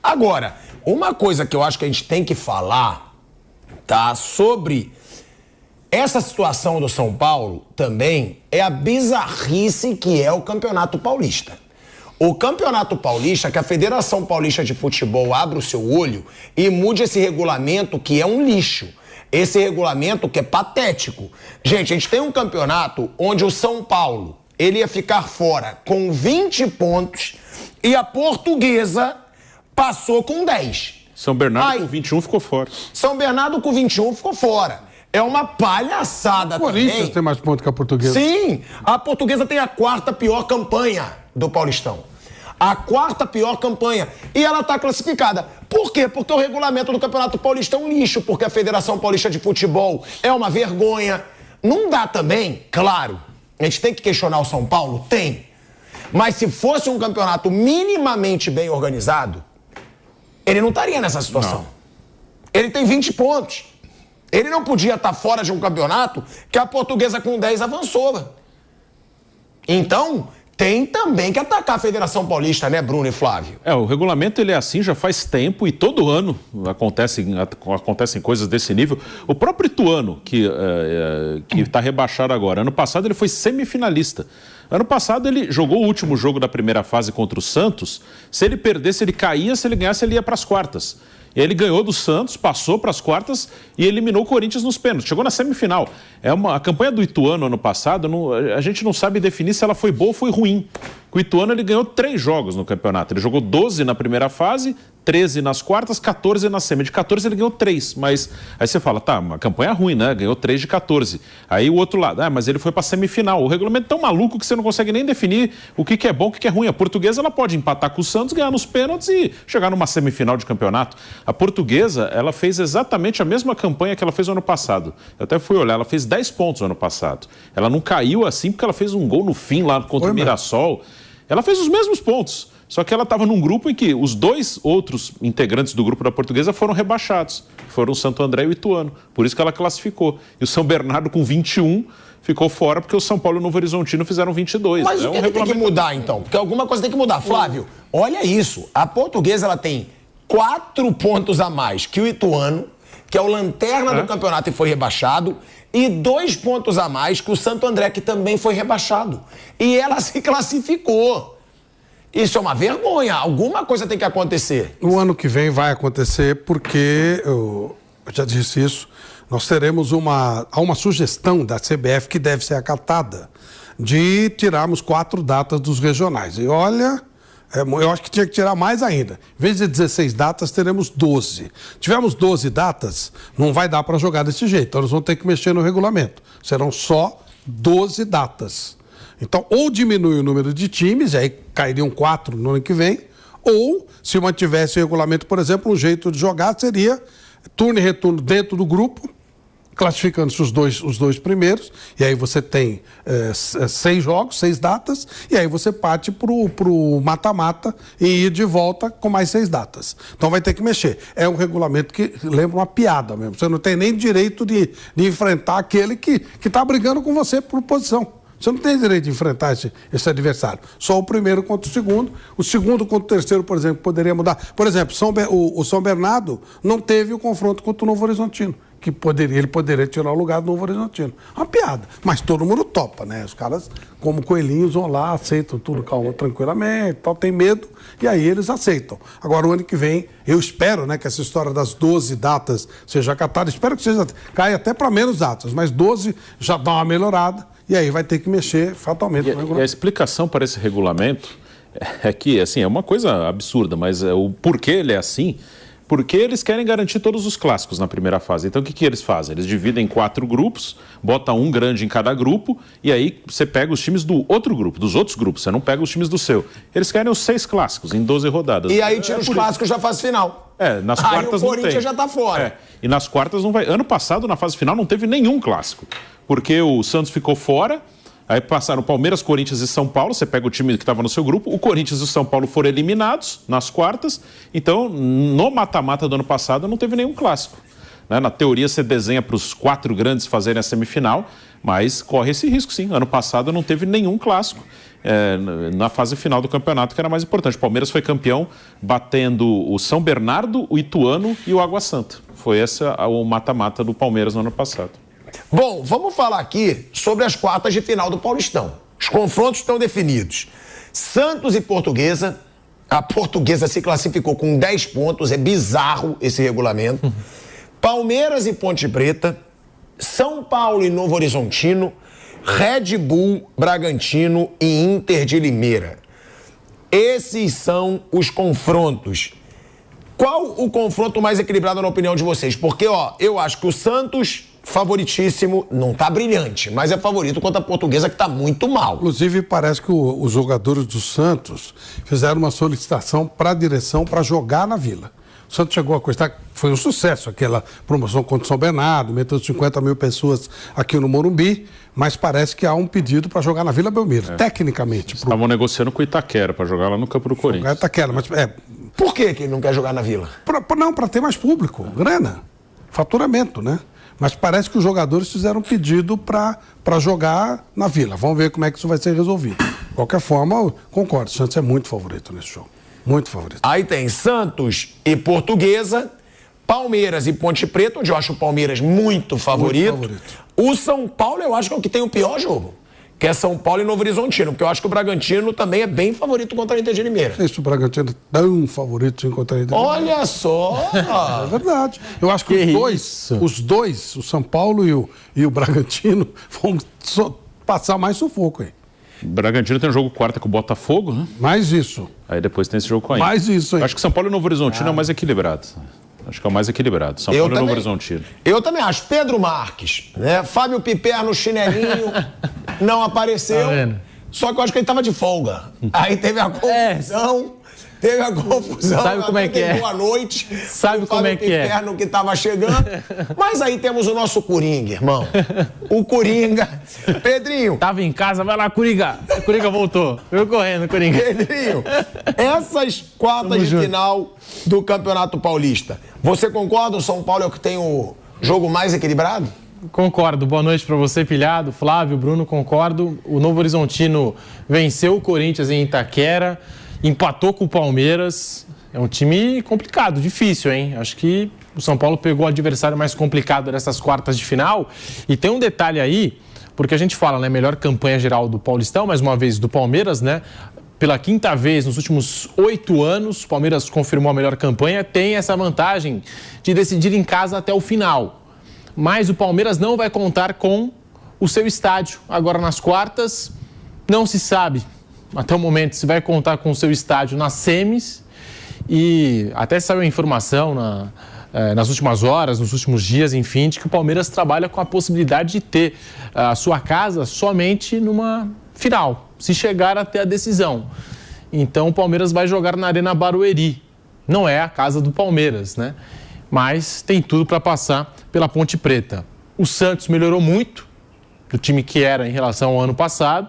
Agora, uma coisa que eu acho que a gente tem que falar, tá, sobre essa situação do São Paulo também é a bizarrice que é o Campeonato Paulista. O Campeonato Paulista, que a Federação Paulista de Futebol abra o seu olho e mude esse regulamento que é um lixo. Esse regulamento que é patético. Gente, a gente tem um campeonato onde o São Paulo, ele ia ficar fora com 20 pontos e a Portuguesa passou com 10. São Bernardo com 21 ficou fora. São Bernardo com 21 ficou fora. É uma palhaçada também. O Corinthians tem mais pontos que a Portuguesa. Sim, a Portuguesa tem a 4ª pior campanha do Paulistão. A 4ª pior campanha. E ela está classificada. Por quê? Porque o regulamento do Campeonato Paulista é um lixo, porque a Federação Paulista de Futebol é uma vergonha. Não dá também, claro. A gente tem que questionar o São Paulo? Tem. Mas se fosse um campeonato minimamente bem organizado, ele não estaria nessa situação. Não. Ele tem 20 pontos. Ele não podia estar fora de um campeonato que a Portuguesa com 10 avançou. Então, tem também que atacar a Federação Paulista, né, Bruno e Flávio? O regulamento ele é assim já faz tempo e todo ano acontecem coisas desse nível. O próprio Ituano, que está rebaixado agora, ano passado ele foi semifinalista. Ano passado ele jogou o último jogo da primeira fase contra o Santos. Se ele perdesse, ele caía. Se ele ganhasse, ele ia para as quartas. E ele ganhou do Santos, passou para as quartas e eliminou o Corinthians nos pênaltis. Chegou na semifinal. A campanha do Ituano ano passado, a gente não sabe definir se ela foi boa ou foi ruim. O Ituano ele ganhou 3 jogos no campeonato. Ele jogou 12 na primeira fase, 13 nas quartas, 14 na semi. De 14 ele ganhou 3, mas aí você fala, tá, uma campanha ruim, né? Ganhou 3 de 14. Aí o outro lado, mas ele foi para semifinal. O regulamento é tão maluco que você não consegue nem definir o que é bom, o que é ruim. A Portuguesa ela pode empatar com o Santos, ganhar nos pênaltis e chegar numa semifinal de campeonato. A Portuguesa, ela fez exatamente a mesma campanha que ela fez no ano passado. Eu até fui olhar, ela fez 10 pontos no ano passado. Ela não caiu assim porque ela fez um gol no fim lá contra o Mirassol. Ela fez os mesmos pontos, só que ela estava num grupo em que os 2 outros integrantes do grupo da Portuguesa foram rebaixados. Foram o Santo André e o Ituano. Por isso que ela classificou. E o São Bernardo com 21 ficou fora porque o São Paulo e o Novo Horizontino fizeram 22. Mas o que tem que mudar então? Porque alguma coisa tem que mudar. Flávio, olha isso. A Portuguesa ela tem 4 pontos a mais que o Ituano, que é o lanterna do campeonato e foi rebaixado, e 2 pontos a mais que o Santo André, que também foi rebaixado. E ela se classificou. Isso é uma vergonha. Alguma coisa tem que acontecer. No ano que vem vai acontecer porque, eu já disse isso, nós teremos uma sugestão da CBF que deve ser acatada de tirarmos 4 datas dos regionais. E olha, eu acho que tinha que tirar mais ainda. Em vez de 16 datas, teremos 12. Tivemos 12 datas, não vai dar para jogar desse jeito. Então, nós vamos ter que mexer no regulamento. Serão só 12 datas. Então, ou diminui o número de times, aí cairiam 4 no ano que vem, ou, se mantivesse o regulamento, por exemplo, um jeito de jogar seria turno e retorno dentro do grupo, classificando-se os dois primeiros, e aí você tem 6 jogos, 6 datas, e aí você parte pro mata-mata e ir de volta com mais 6 datas. Então vai ter que mexer. É um regulamento que lembra uma piada mesmo. Você não tem nem direito de enfrentar aquele que está brigando com você por posição. Você não tem direito de enfrentar esse adversário. Só o primeiro contra o segundo contra o terceiro, por exemplo, poderia mudar. Por exemplo, o São Bernardo não teve o confronto contra o Novo Horizontino, que ele poderia tirar o lugar do Novo Horizontino. Uma piada, mas todo mundo topa, né? Os caras, como coelhinhos, vão lá, aceitam tudo calma, tranquilamente, tal, tem medo, e aí eles aceitam. Agora, o ano que vem, eu espero, né, que essa história das 12 datas seja acatada, espero que caia até para menos datas, mas 12 já dá uma melhorada, e aí vai ter que mexer fatalmente no regulamento. E a explicação para esse regulamento é que, assim, é uma coisa absurda, mas o porquê ele é assim, porque eles querem garantir todos os clássicos na primeira fase. Então, o que eles fazem? Eles dividem em 4 grupos, botam um grande em cada grupo, e aí você pega os times do outro grupo, dos outros grupos, você não pega os times do seu. Eles querem os 6 clássicos em 12 rodadas. E aí tira os clássicos da fase final. Nas quartas aí o Corinthians já tá fora. E nas quartas não vai. Ano passado, na fase final, não teve nenhum clássico. Porque o Santos ficou fora, aí passaram Palmeiras, Corinthians e São Paulo, você pega o time que estava no seu grupo, o Corinthians e o São Paulo foram eliminados nas quartas, então no mata-mata do ano passado não teve nenhum clássico. né? Na teoria, você desenha para os 4 grandes fazerem a semifinal, mas corre esse risco, sim. Ano passado não teve nenhum clássico na fase final do campeonato, que era mais importante. O Palmeiras foi campeão batendo o São Bernardo, o Ituano e o Água Santa. Foi esse o mata-mata do Palmeiras no ano passado. Bom, vamos falar aqui sobre as quartas de final do Paulistão. Os confrontos estão definidos. Santos e Portuguesa. A Portuguesa se classificou com 10 pontos. É bizarro esse regulamento. Palmeiras e Ponte Preta. São Paulo e Novo Horizontino. Red Bull, Bragantino e Inter de Limeira. Esses são os confrontos. Qual o confronto mais equilibrado na opinião de vocês? Porque, eu acho que o Santos, favoritíssimo, não tá brilhante, mas é favorito contra a Portuguesa, que tá muito mal. Inclusive, parece que os jogadores do Santos fizeram uma solicitação para a direção para jogar na Vila. O Santos chegou a custar, foi um sucesso aquela promoção contra o São Bernardo, meteu 50 mil pessoas aqui no Morumbi, mas parece que há um pedido para jogar na Vila Belmiro, tecnicamente. Estavam negociando com o Itaquera para jogar lá no campo do Corinthians. Itaquera, mas Por que ele não quer jogar na Vila? Para ter mais público, grana, faturamento, né? Mas parece que os jogadores fizeram um pedido para jogar na Vila. Vamos ver como é que isso vai ser resolvido. De qualquer forma, eu concordo, o Santos é muito favorito nesse jogo. Muito favorito. Aí tem Santos e Portuguesa, Palmeiras e Ponte Preta, onde eu acho o Palmeiras muito favorito. Muito favorito. O São Paulo eu acho que é o que tem o pior jogo, que é São Paulo e Novo Horizontino, porque eu acho que o Bragantino também é bem favorito contra a Inter de Limeira. Não sei se o Bragantino é tão favorito contra a Inter de Limeira. Olha só! É verdade. Eu acho que os dois, o São Paulo e o Bragantino, vão passar mais sufoco aí. O Bragantino tem um jogo quarta com o Botafogo, né? Mais isso. Aí depois tem esse jogo com a Inter. Mais isso aí. Acho que São Paulo e Novo Horizontino é o mais equilibrado. Acho que é o mais equilibrado. São Paulo e Novo Horizontino. Eu também acho. Pedro Marques, né? Fábio Piper no chinelinho, não apareceu. Tá, só que eu acho que ele tava de folga. Aí teve a confusão. Teve a confusão. Sabe como é que é? Boa noite. Sabe como é que é? Piper no que tava chegando. Mas aí temos o nosso Coringa, irmão. O Coringa. Pedrinho. Tava em casa, vai lá, Coringa. O Coringa voltou. Eu correndo, Coringa. Pedrinho, essas quartas de final do Campeonato Paulista, você concorda? O São Paulo é o que tem o jogo mais equilibrado? Concordo. Boa noite para você, Pilhado, Flávio, Bruno, concordo. O Novo Horizontino venceu o Corinthians em Itaquera, empatou com o Palmeiras. É um time complicado, difícil, hein? Acho que o São Paulo pegou o adversário mais complicado dessas quartas de final. E tem um detalhe aí, porque a gente fala, né, melhor campanha geral do Paulistão, mais uma vez do Palmeiras, né? Pela 5ª vez nos últimos 8 anos, o Palmeiras confirmou a melhor campanha, tem essa vantagem de decidir em casa até o final. Mas o Palmeiras não vai contar com o seu estádio. Agora nas quartas, não se sabe até o momento se vai contar com o seu estádio nas semis. E até saiu a informação nas últimas horas, nos últimos dias, enfim, de que o Palmeiras trabalha com a possibilidade de ter a sua casa somente numa final, se chegar até a decisão. Então o Palmeiras vai jogar na Arena Barueri. Não é a casa do Palmeiras, né? Mas tem tudo para passar pela Ponte Preta. O Santos melhorou muito do time que era em relação ao ano passado.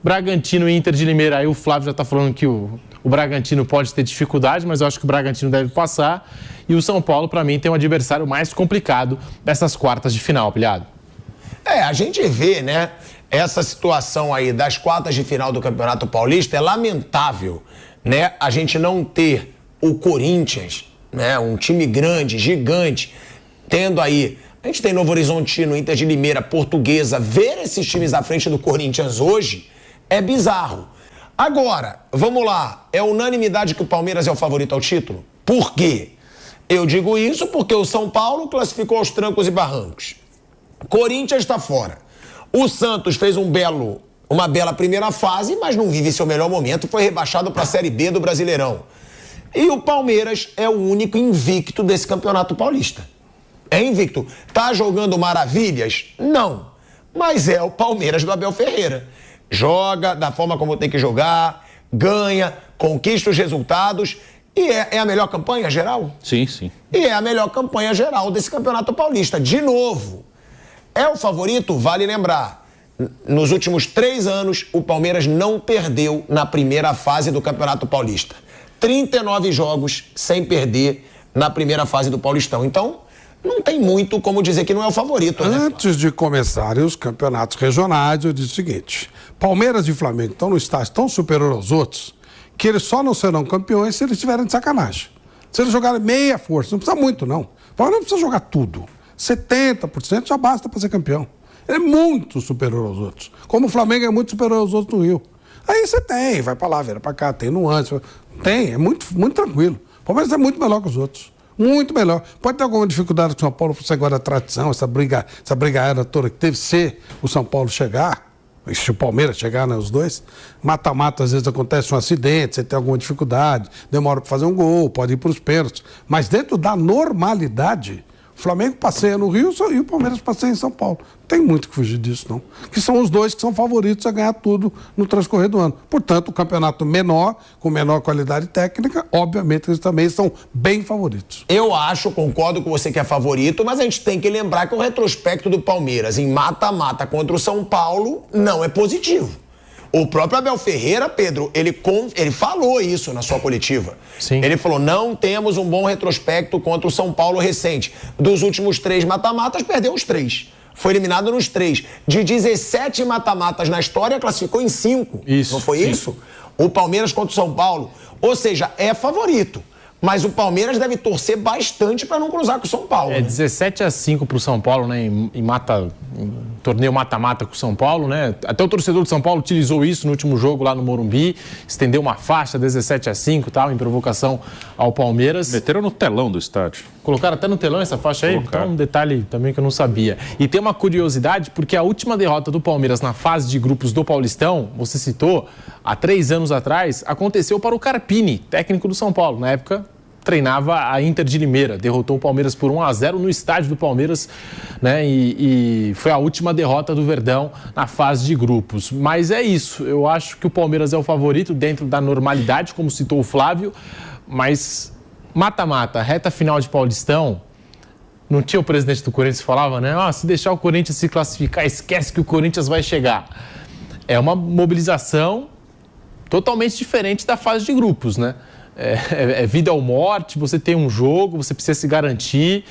Bragantino e Inter de Limeira, aí o Flávio já está falando que o Bragantino pode ter dificuldade, mas eu acho que o Bragantino deve passar. E o São Paulo, para mim, tem um adversário mais complicado dessas quartas de final, Pilhado. A gente vê, né, essa situação aí das quartas de final do Campeonato Paulista. É lamentável, né, a gente não ter o Corinthians, né, um time grande, gigante, tendo aí... A gente tem Novo Horizontino, Inter de Limeira, Portuguesa. Ver esses times à frente do Corinthians hoje é bizarro. Agora, vamos lá. É unanimidade que o Palmeiras é o favorito ao título? Por quê? Eu digo isso porque o São Paulo classificou aos trancos e barrancos. Corinthians está fora. O Santos fez uma bela primeira fase, mas não vive seu melhor momento. Foi rebaixado para a Série B do Brasileirão. E o Palmeiras é o único invicto desse Campeonato Paulista. É invicto. Tá jogando maravilhas? Não. Mas é o Palmeiras do Abel Ferreira. Joga da forma como tem que jogar, ganha, conquista os resultados e é a melhor campanha geral? Sim, sim. E é a melhor campanha geral desse Campeonato Paulista. De novo, é o favorito? Vale lembrar, nos últimos 3 anos, o Palmeiras não perdeu na primeira fase do Campeonato Paulista. 39 jogos sem perder na primeira fase do Paulistão. Então, não tem muito como dizer que não é o favorito, né? Antes de começarem os campeonatos regionais, eu disse o seguinte: Palmeiras e Flamengo estão no estágio tão superior aos outros que eles só não serão campeões se eles estiverem de sacanagem. Se eles jogarem meia força, não precisa muito, não. O Palmeiras não precisa jogar tudo. 70% já basta para ser campeão. Ele é muito superior aos outros. Como o Flamengo é muito superior aos outros no Rio. Aí você tem, vai para lá, vira para cá, tem nuances. Tem, é muito tranquilo. O Palmeiras é muito melhor que os outros. Muito melhor. Pode ter alguma dificuldade com o São Paulo, por ser agora a tradição, essa briga era toda que teve, se o São Paulo chegar, e se o Palmeiras chegar, né, os dois, mata-mata, às vezes acontece um acidente, você tem alguma dificuldade, demora para fazer um gol, pode ir para os pênaltis. Mas dentro da normalidade, o Flamengo passeia no Rio e o Palmeiras passeia em São Paulo. Não tem muito que fugir disso, não. Que são os dois que são favoritos a ganhar tudo no transcorrer do ano. Portanto, o campeonato menor, com menor qualidade técnica, obviamente eles também são bem favoritos. Eu concordo com você que é favorito, mas a gente tem que lembrar que o retrospecto do Palmeiras em mata-mata contra o São Paulo não é positivo. O próprio Abel Ferreira, Pedro, ele falou isso na sua coletiva. Sim. Ele falou, não temos um bom retrospecto contra o São Paulo recente. Dos últimos 3 mata-matas, perdeu os 3. Foi eliminado nos 3. De 17 mata-matas na história, classificou em 5. Isso. Não foi sim. isso? O Palmeiras contra o São Paulo. Ou seja, é favorito. Mas o Palmeiras deve torcer bastante para não cruzar com o São Paulo. É 17-5 para o São Paulo, né? Em torneio mata-mata com o São Paulo, né? Até o torcedor de São Paulo utilizou isso no último jogo lá no Morumbi, estendeu uma faixa 17-5 e tal, em provocação ao Palmeiras. Meteram no telão do estádio. Colocaram até no telão essa faixa aí? Colocaram. Então, um detalhe também que eu não sabia. E tem uma curiosidade, porque a última derrota do Palmeiras na fase de grupos do Paulistão, você citou, há 3 anos atrás, aconteceu para o Carpini, técnico do São Paulo. Na época, treinava a Inter de Limeira, derrotou o Palmeiras por 1-0 no estádio do Palmeiras, né? E foi a última derrota do Verdão na fase de grupos. Mas é isso, eu acho que o Palmeiras é o favorito dentro da normalidade, como citou o Flávio, mas mata-mata, reta final de Paulistão, não tinha o presidente do Corinthians que falava, né? Se deixar o Corinthians se classificar, esquece que o Corinthians vai chegar. É uma mobilização totalmente diferente da fase de grupos, né? É vida ou morte, você tem um jogo, você precisa se garantir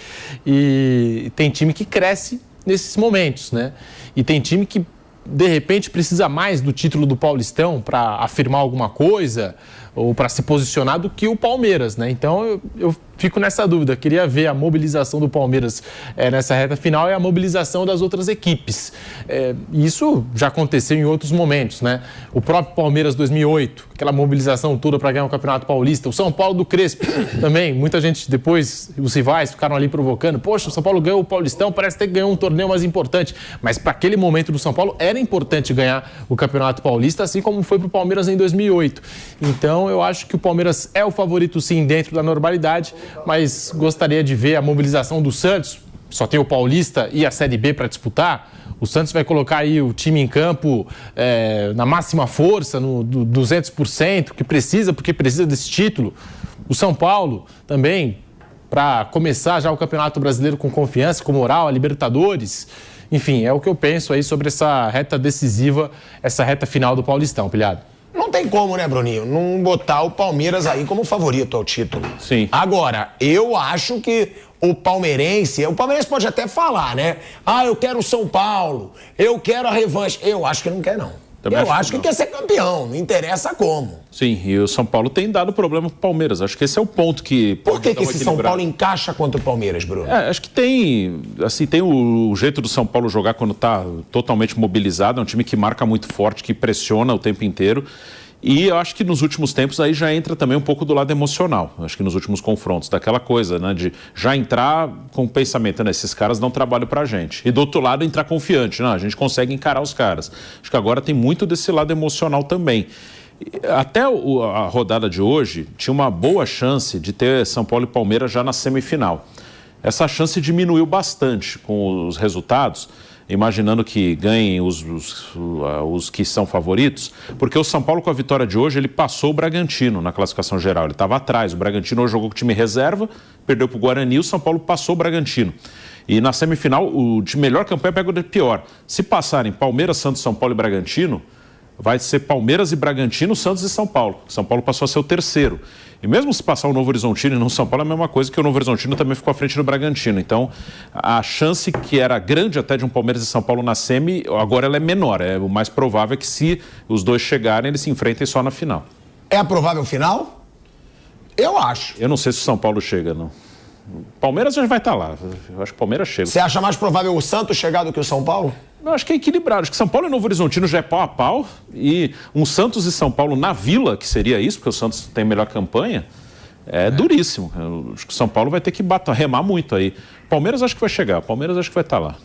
e tem time que cresce nesses momentos, né? E tem time que, de repente, precisa mais do título do Paulistão para afirmar alguma coisa ou para se posicionar do que o Palmeiras, né? Então, eu fico nessa dúvida. Queria ver a mobilização do Palmeiras nessa reta final e a mobilização das outras equipes. Isso já aconteceu em outros momentos, né? O próprio Palmeiras 2008, aquela mobilização toda para ganhar o Campeonato Paulista. O São Paulo do Crespo também. Muita gente depois, os rivais ficaram ali provocando. Poxa, o São Paulo ganhou o Paulistão, parece ter que ganhar um torneio mais importante. Mas para aquele momento do São Paulo era importante ganhar o Campeonato Paulista, assim como foi para o Palmeiras em 2008. Então, eu acho que o Palmeiras é o favorito, sim, dentro da normalidade, mas gostaria de ver a mobilização do Santos. Só tem o Paulista e a Série B para disputar. O Santos vai colocar aí o time em campo na máxima força, no 200%, que precisa, porque precisa desse título. O São Paulo também, para começar já o Campeonato Brasileiro com confiança, com moral, a Libertadores. Enfim, é o que eu penso aí sobre essa reta decisiva, essa reta final do Paulistão, Pilhado. Não tem como, né, Bruninho? Não botar o Palmeiras aí como favorito ao título. Sim. Agora, eu acho que o palmeirense pode até falar, né? Eu quero o São Paulo, eu quero a revanche. Eu acho que não quer, não. Também eu acho que que quer ser campeão, não interessa como. Sim, e o São Paulo tem dado problema pro Palmeiras. Acho que esse é o ponto que... Por que esse São Paulo encaixa contra o Palmeiras, Bruno? Acho que tem o jeito do São Paulo jogar quando está totalmente mobilizado. É um time que marca muito forte, que pressiona o tempo inteiro. E eu acho que nos últimos tempos aí já entra também um pouco do lado emocional. Acho que nos últimos confrontos, daquela coisa, né? De já entrar com o pensamento, né? Esses caras dão trabalho pra gente. E do outro lado, entrar confiante. Não, a gente consegue encarar os caras. Acho que agora tem muito desse lado emocional também. Até a rodada de hoje, tinha uma boa chance de ter São Paulo e Palmeiras já na semifinal. Essa chance diminuiu bastante com os resultados, imaginando que ganhem os que são favoritos, porque o São Paulo, com a vitória de hoje, ele passou o Bragantino na classificação geral. Ele estava atrás. O Bragantino hoje jogou com o time reserva, perdeu para o Guarani, o São Paulo passou o Bragantino. E na semifinal, o de melhor campanha pega o de pior. Se passarem Palmeiras, Santos, São Paulo e Bragantino, vai ser Palmeiras e Bragantino, Santos e São Paulo. São Paulo passou a ser o terceiro. E mesmo se passar o Novo Horizontino e não São Paulo, é a mesma coisa, que o Novo Horizontino também ficou à frente do Bragantino. Então, a chance que era grande até de um Palmeiras e São Paulo na semi, agora ela é menor. O mais provável é que se os dois chegarem, eles se enfrentem só na final. É a provável final? Eu acho. Eu não sei se o São Paulo chega, não. O Palmeiras já vai estar lá. Eu acho que o Palmeiras chega. Você acha mais provável o Santos chegar do que o São Paulo? Eu acho que é equilibrado. Acho que São Paulo e Novo Horizontino já é pau a pau. E um Santos e São Paulo na Vila, que seria isso, porque o Santos tem melhor campanha, é duríssimo. Eu acho que o São Paulo vai ter que remar muito aí. Palmeiras acho que vai chegar. Palmeiras acho que vai estar lá.